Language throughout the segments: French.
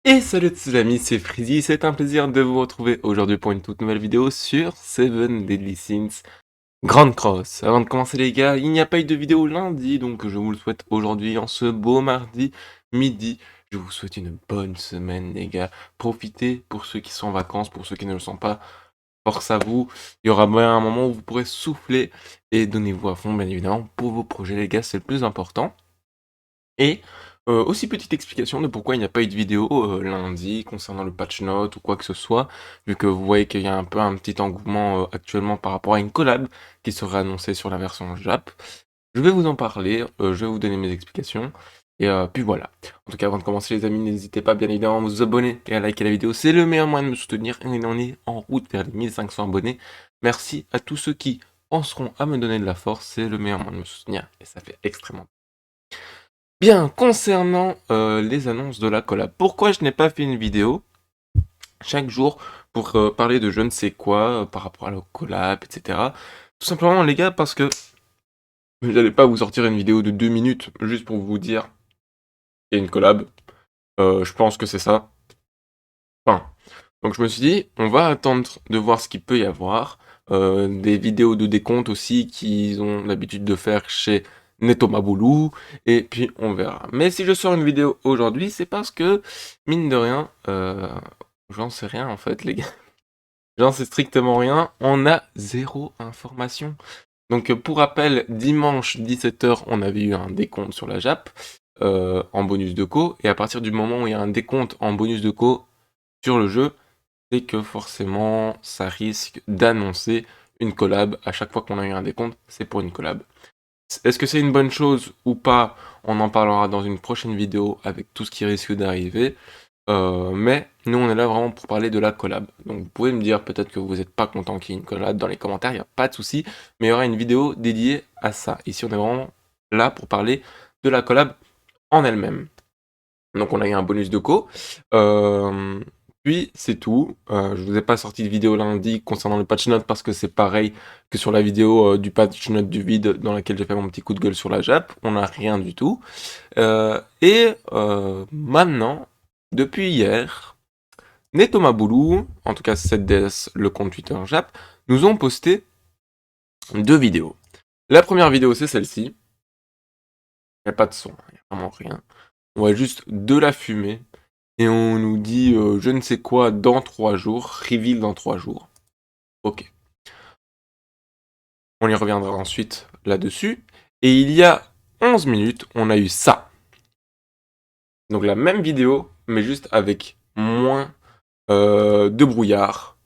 Et salut à tous les amis, c'est Freezy, c'est un plaisir de vous retrouver aujourd'hui pour une toute nouvelle vidéo sur Seven Deadly Sins Grand Cross. Avant de commencer les gars, il n'y a pas eu de vidéo lundi, donc je vous le souhaite aujourd'hui en ce beau mardi midi. Je vous souhaite une bonne semaine les gars. Profitez pour ceux qui sont en vacances, pour ceux qui ne le sont pas. Force à vous, il y aura bien un moment où vous pourrez souffler et donnez-vous à fond bien évidemment pour vos projets les gars, c'est le plus important. Et aussi petite explication de pourquoi il n'y a pas eu de vidéo lundi concernant le patch note ou quoi que ce soit, vu que vous voyez qu'il y a un peu un petit engouement actuellement par rapport à une collab qui sera annoncée sur la version Jap. Je vais vous en parler, je vais vous donner mes explications, et puis voilà. En tout cas, avant de commencer les amis, n'hésitez pas bien évidemment à vous abonner et à liker la vidéo, c'est le meilleur moyen de me soutenir, et on est en route vers les 1500 abonnés. Merci à tous ceux qui penseront à me donner de la force, c'est le meilleur moyen de me soutenir, et ça fait extrêmement bien, concernant les annonces de la collab, pourquoi je n'ai pas fait une vidéo chaque jour pour parler de je ne sais quoi par rapport à la collab, etc. Tout simplement les gars, parce que je n'allais pas vous sortir une vidéo de 2 minutes juste pour vous dire il y a une collab, je pense que c'est ça. Enfin, donc je me suis dit, on va attendre de voir ce qu'il peut y avoir. Des vidéos de décompte aussi qu'ils ont l'habitude de faire chez Netomaboulou, et puis on verra. Mais si je sors une vidéo aujourd'hui, c'est parce que, mine de rien, j'en sais rien en fait les gars. J'en sais strictement rien, on a zéro information. Donc pour rappel, dimanche 17h, on avait eu un décompte sur la Jap, en bonus de co, et à partir du moment où il y a un décompte en bonus de co sur le jeu, c'est que forcément ça risque d'annoncer une collab. À chaque fois qu'on a eu un décompte, c'est pour une collab. Est-ce que c'est une bonne chose ou pas? On en parlera dans une prochaine vidéo avec tout ce qui risque d'arriver. Mais nous on est là vraiment pour parler de la collab. Donc vous pouvez me dire peut-être que vous n'êtes pas content qu'il y ait une collab dans les commentaires, il n'y a pas de souci. Mais il y aura une vidéo dédiée à ça. Ici on est vraiment là pour parler de la collab en elle-même. Donc on a eu un bonus de co. Puis c'est tout. Je vous ai pas sorti de vidéo lundi concernant le patch note parce que c'est pareil que sur la vidéo du patch note du vide dans laquelle j'ai fait mon petit coup de gueule sur la Jap. On n'a rien du tout. Maintenant, depuis hier, Netomaboulou, en tout cas 7DS, le compte Twitter Jap, nous ont posté 2 vidéos. La première vidéo c'est celle-ci. Il n'y a pas de son, il n'y a vraiment rien. On voit juste de la fumée. Et on nous dit je ne sais quoi dans 3 jours, reveal dans 3 jours. Ok. On y reviendra ensuite là-dessus. Et il y a 11 minutes, on a eu ça. Donc la même vidéo, mais juste avec moins de brouillard.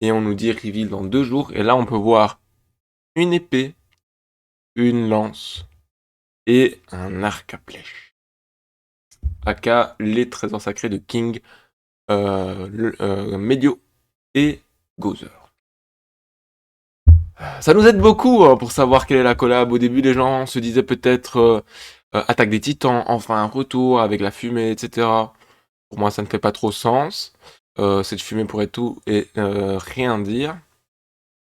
Et on nous dit reveal dans 2 jours. Et là, on peut voir une épée, une lance et un arc à flèche. Aka les trésors sacrés de King, Medio et Gozer. Ça nous aide beaucoup pour savoir quelle est la collab. Au début, les gens se disaient peut-être Attaque des Titans, enfin un retour avec la fumée, etc. Pour moi, ça ne fait pas trop sens. Cette fumée pourrait tout et rien dire.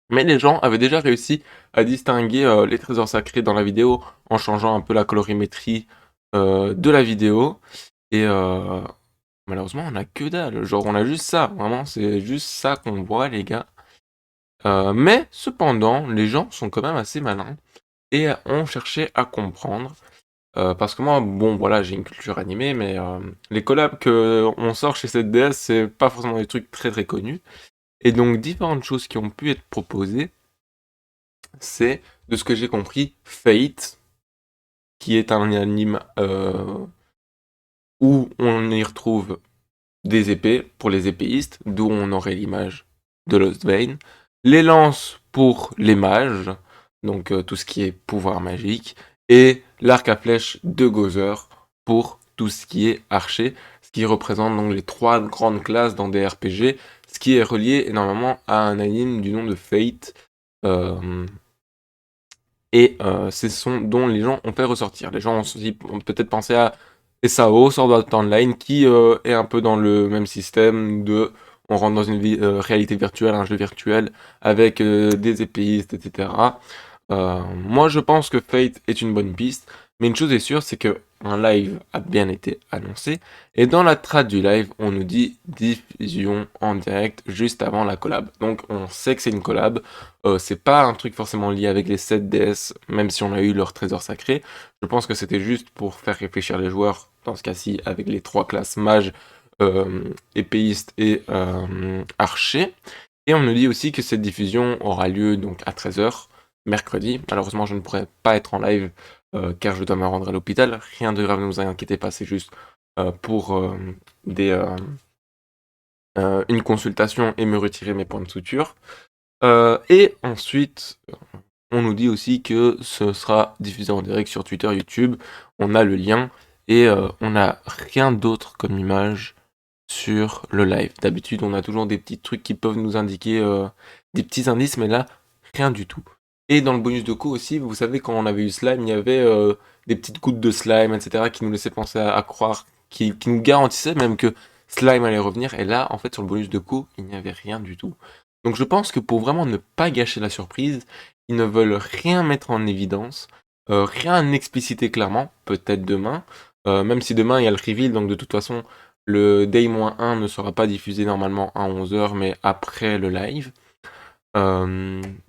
Mais les gens avaient déjà réussi à distinguer les trésors sacrés dans la vidéo en changeant un peu la colorimétrie de la vidéo. Et malheureusement, on a que dalle. Genre, on a juste ça. Vraiment, c'est juste ça qu'on voit, les gars. Mais cependant, les gens sont quand même assez malins et ont cherché à comprendre. Parce que moi, bon, voilà, j'ai une culture animée, mais les collabs qu'on sort chez cette DS, c'est pas forcément des trucs très très connus. Et donc, différentes choses qui ont pu être proposées, c'est, de ce que j'ai compris, Fate, qui est un anime où on y retrouve des épées pour les épéistes, d'où on aurait l'image de Lost Vein, les lances pour les mages, donc tout ce qui est pouvoir magique, et l'arc à flèche de Gozer pour tout ce qui est archer, ce qui représente donc les 3 grandes classes dans des RPG, ce qui est relié énormément à un anime du nom de Fate, c'est ce dont les gens ont fait ressortir. Les gens ont peut-être pensé à SAO, Sword Art Online, qui est un peu dans le même système de on rentre dans une réalité virtuelle, un jeu virtuel, avec des épéistes, etc. Moi, je pense que Fate est une bonne piste, Mais une chose est sûre, c'est que un live a bien été annoncé. Et dans la trad du live, on nous dit diffusion en direct juste avant la collab. Donc on sait que c'est une collab. C'est pas un truc forcément lié avec les 7 DS, même si on a eu leur trésor sacré. Je pense que c'était juste pour faire réfléchir les joueurs, dans ce cas-ci, avec les 3 classes mage, épéiste et archer. Et on nous dit aussi que cette diffusion aura lieu donc à 13 h mercredi. Malheureusement, je ne pourrai pas être en live car je dois me rendre à l'hôpital. Rien de grave, ne vous inquiétez pas, c'est juste pour des, une consultation et me retirer mes points de suture. Et ensuite, on nous dit aussi que ce sera diffusé en direct sur Twitter, YouTube. On a le lien et on n'a rien d'autre comme image sur le live. D'habitude, on a toujours des petits trucs qui peuvent nous indiquer des petits indices, mais là, rien du tout. Et dans le bonus de co aussi, vous savez, quand on avait eu Slime, il y avait des petites gouttes de slime, etc., qui nous laissaient penser à croire, qui nous garantissaient même que Slime allait revenir. Et là, en fait, sur le bonus de co, il n'y avait rien du tout. Donc je pense que pour vraiment ne pas gâcher la surprise, ils ne veulent rien mettre en évidence, rien expliciter clairement, peut-être demain, même si demain il y a le reveal, donc de toute façon, le Day-1 ne sera pas diffusé normalement à 11 h, mais après le live.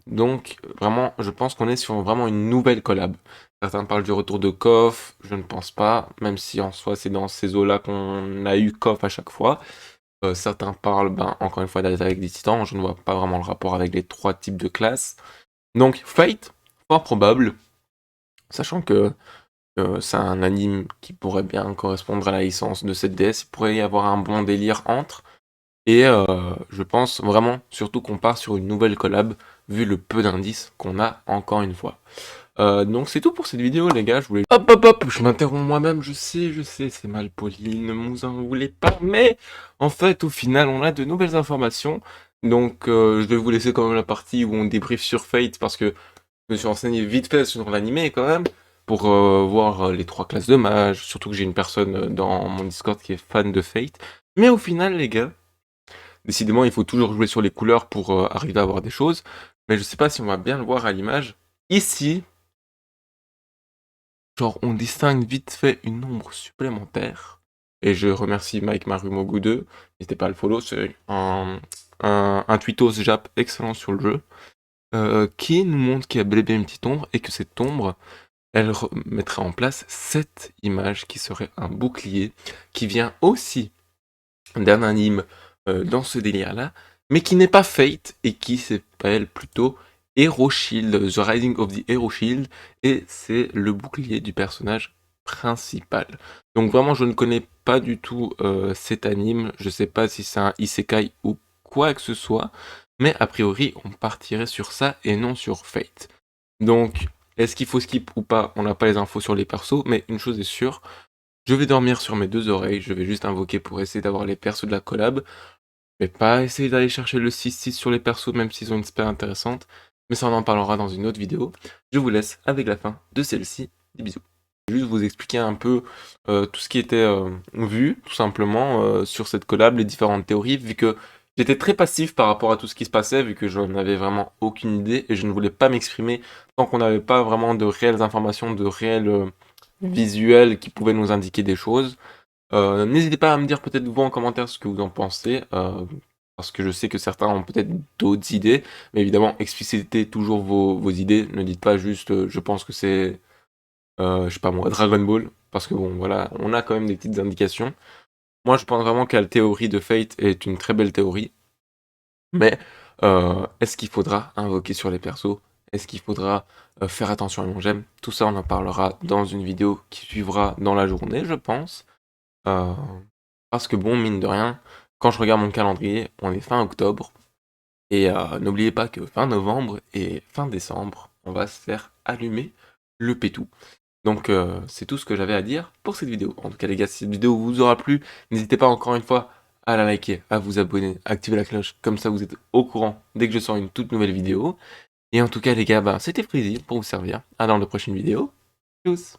Donc vraiment, je pense qu'on est sur vraiment une nouvelle collab. Certains parlent du retour de Koff, je ne pense pas, même si en soi c'est dans ces eaux-là qu'on a eu Koff à chaque fois. Certains parlent, encore une fois, d'être avec des titans, je ne vois pas vraiment le rapport avec les 3 types de classes. Donc Fate, fort probable, sachant que c'est un anime qui pourrait bien correspondre à la licence de cette DS, il pourrait y avoir un bon délire entre. Et je pense vraiment, surtout qu'on part sur une nouvelle collab, vu le peu d'indices qu'on a encore une fois. Donc c'est tout pour cette vidéo les gars, je voulais... Hop hop hop, je m'interromps moi-même, je sais, c'est mal poli, ne vous en voulez pas, mais en fait au final on a de nouvelles informations, donc je vais vous laisser quand même la partie où on débrief sur Fate, parce que je me suis renseigné vite fait sur l'animé quand même, pour voir les 3 classes de mage, surtout que j'ai une personne dans mon Discord qui est fan de Fate, mais au final les gars, décidément il faut toujours jouer sur les couleurs pour arriver à voir des choses, mais je sais pas si on va bien le voir à l'image. Ici, genre, on distingue vite fait une ombre supplémentaire. Et je remercie Mike Marumogu 2. N'hésitez pas à le follow, c'est un tweetos Jap excellent sur le jeu. Qui nous montre qu'il y a bel et bien une petite ombre et que cette ombre, elle mettrait en place cette image qui serait un bouclier qui vient aussi d'un anime dans ce délire-là, mais qui n'est pas Fate et qui s'appelle plutôt Hero Shield, The Rising of the Hero Shield, et c'est le bouclier du personnage principal. Donc vraiment, je ne connais pas du tout cet anime, je sais pas si c'est un isekai ou quoi que ce soit, mais a priori, on partirait sur ça et non sur Fate. Donc, est-ce qu'il faut skip ou pas? On n'a pas les infos sur les persos, mais une chose est sûre, je vais dormir sur mes 2 oreilles, je vais juste invoquer pour essayer d'avoir les persos de la collab. Je vais pas essayer d'aller chercher le 6-6 sur les persos, même s'ils ont une spé intéressante, mais ça on en parlera dans une autre vidéo. Je vous laisse avec la fin de celle-ci. Des bisous. Je vais juste vous expliquer un peu tout ce qui était vu, tout simplement, sur cette collab, les différentes théories, vu que j'étais très passif par rapport à tout ce qui se passait, vu que je n'avais vraiment aucune idée, et je ne voulais pas m'exprimer tant qu'on n'avait pas vraiment de réelles informations, de réels visuels qui pouvaient nous indiquer des choses. N'hésitez pas à me dire peut-être vous en commentaire ce que vous en pensez, parce que je sais que certains ont peut-être d'autres idées, mais évidemment explicitez toujours vos idées, ne dites pas juste je pense que c'est, je sais pas moi, Dragon Ball, parce que bon voilà, on a quand même des petites indications. Moi je pense vraiment que la théorie de Fate est une très belle théorie, mais est-ce qu'il faudra invoquer sur les persos? Est-ce qu'il faudra faire attention à mon gemme? Tout ça on en parlera dans une vidéo qui suivra dans la journée je pense. Euh, Parce que bon, mine de rien, quand je regarde mon calendrier, on est fin octobre, et n'oubliez pas que fin novembre et fin décembre, on va se faire allumer le pétou. Donc c'est tout ce que j'avais à dire pour cette vidéo. En tout cas les gars, si cette vidéo vous aura plu, n'hésitez pas encore une fois à la liker, à vous abonner, à activer la cloche, comme ça vous êtes au courant dès que je sors une toute nouvelle vidéo. Et en tout cas les gars, c'était Freezy pour vous servir. À dans la prochaine vidéo. Tchuss.